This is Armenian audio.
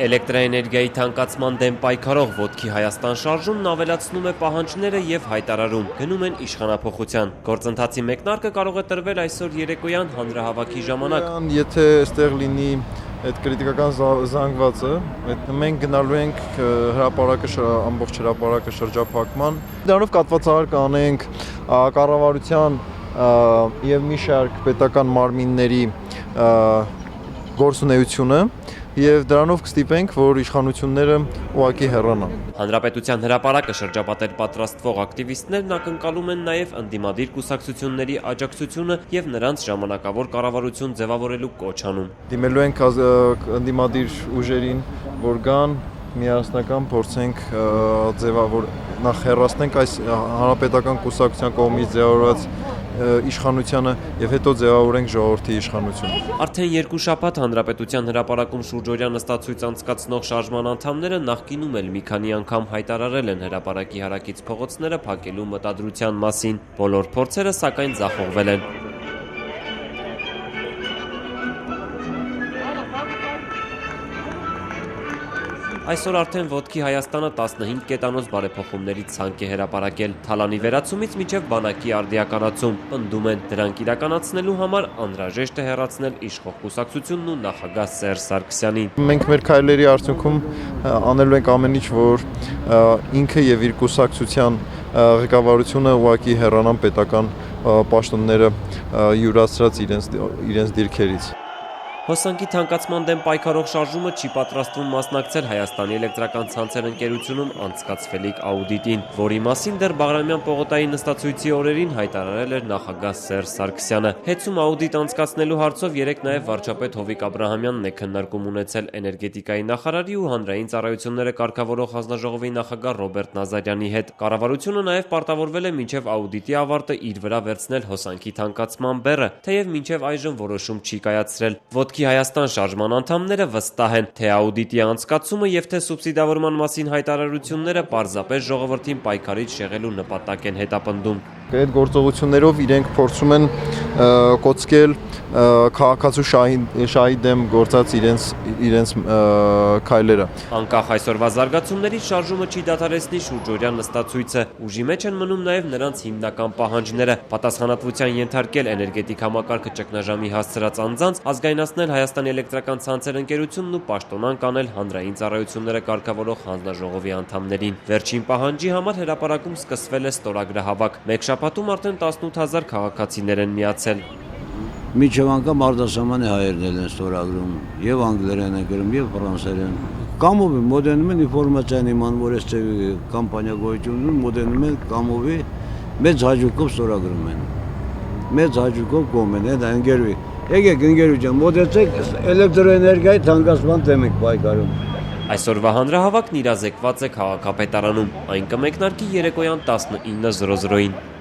Էլեկտրաէներգիայի թանկացման դեմ պայքարող Ոտքի Հայաստան շարժումն ավելացնում է պահանջները եւ հայտարարում գնում են իշխանափոխության։ Գործընթացի մեկնարկը կարող է տրվել այսօր երեկոյան հանրահավաքի ժամանակ։ Եթե այստեղ լինի այդ կրիտիկական զանգվածը, մենք գնալու ենք ամբողջ հրապարակը շրջափակման։ Դրանով կատվածահար կանենք կառավարության եւ մի շարք պետական մարմինների գործունեությունը եւ դրանով կստիպենք, որ իշխանությունները ուղղակի հեռանան։ Հանրապետության հրապարակը շրջապատել պատրաստվող ակտիվիստներն ակնկալում են նաեւ ընդդիմադիր կուսակցությունների աջակցությունը եւ նրանց ժամանակավոր կառավարություն ձևավորելու կոչ անում։ Դիմելու ենք ընդդիմադիր ուժերին, որ գան միասնական փորձենք նախ հեռացնենք այս հանրապետական կուսակցության կողմից ձևավորված իշխանությանը եւ հետո ձևավորենք ժողովրդի իշխանությունը։ Արդեն 2 շաբաթ հանրապետության հրապարակում շուրջօրյա նստածույց անցկացնող շարժման անդամները նախկինում էլ մի քանի անգամ հայտարարել են հրապարակի հարակից փողոցները փակելու մտադրության մասին։ Բոլոր փորձերը սակայն ձախողվել են։ Այսօր արդեն Ոտքի Հայաստանը 15 կետանոց բարեփոխումների ցանկ է հրապարակել։ Թալանի վերացումից մինչև բանակի արդիականացում։ Պնդում են, դրանք իրականացնելու համար անհրաժեշտ է հեռացնել իշխող կուսակցությունն ու նախագահ Սերժ Սարգսյանին։ Մենք մեր քայլերի արդյունքում անելու ենք ամեն ինչ, որ ինքը եւ իր կուսակցության ղեկավարությունը ուղղակի հեռանան պետական պաշտոնները յուրացրած իրենց դիրքերից։ Հոսանքի թանկացման դեմ պայքարող շարժումը չի պատրաստվում մասնակցել Հայաստանի էլեկտրական ցանցեր ընկերությունում անցկացվելիք աուդիտին, որի մասին դեռ Բաղրամյան պողոտայի նստածույցի օրերին հայտարարել էր նախագահ Սերժ Սարգսյանը։ Հետում աուդիտ անցկացնելու հարցով երեկ նաև վարչապետ Հովիկ Աբրահամյանն է քննարկում ունեցել էներգետիկայի նախարարի ու հանրային ծառայությունները կարգավորող հանձնաժողովի նախագահ Ռոբերտ Նազարյանի հետ։ Կառավարությունը նաև պարտավորվել է մինչև աուդիտի ավարտը իր վրա վերցնել հոսանքի թանկացման բեռը, թեև մինչև այժմ որոշում չի կայացրել։ Ոտքի Հայաստան շարժման անդամները վստահ են, թե աուդիտի անցկացումը եւ թե սուբսիդավորման մասին հայտարարությունները պարզապես ժողովրդին պայքարից շեղելու նպատակ են հետապնդում։ Այդ գործողություններով իրենք փորձում են կոծկել քաղաքացու շահի դեմ գործած իրենց քայլերը։ Անկախ այսօրվա զարգացումներից շարժումը չի դադարեցնի շուրջօրյա նստածույցը։ Ուժի մեջ են մնում նաև նրանց հիմնական պահանջները՝ պատասխանատվության ենթարկել էներգետիկ համակարգը ճգնաժամի հասցրած անձանց, ազգայնացնել Հայաստանի էլեկտրական ցանցեր ընկերությունն ու պաշտոնանկ անել հանրային ծառայությունները կարգավորող հանձնաժողովի անդամներին։ Վերջին պահանջի համար հրապարակում սկսվել է ստորագրահավաք։ Մեկ շաբաթում արդեն 18000 քաղաքացիներ են միացել։ Միջև անգամ արտասահմանի հայերն են ստորագրում, եւ անգլերեն են գրում, եւ ֆրանսերեն։ Կամովի մոդենում են ինֆորմացիան իման, որ այս կամպանիա գոյություն ունի, մոդենում են կամովի մեծ հաջողով ստորագրում են։ Մեծ հաջողով կողմ են, դա ընկերուի։ Եկեք ընկերուջան, մոդեցեք էլեկտրոէներգիայի թանկացման դեմ եք պայքարում։ Այսօրվա հանրահավաքն իրազեկված է քաղաքապետարանում։ Այն կմեկնարկի երեկոյան 19:00-ին։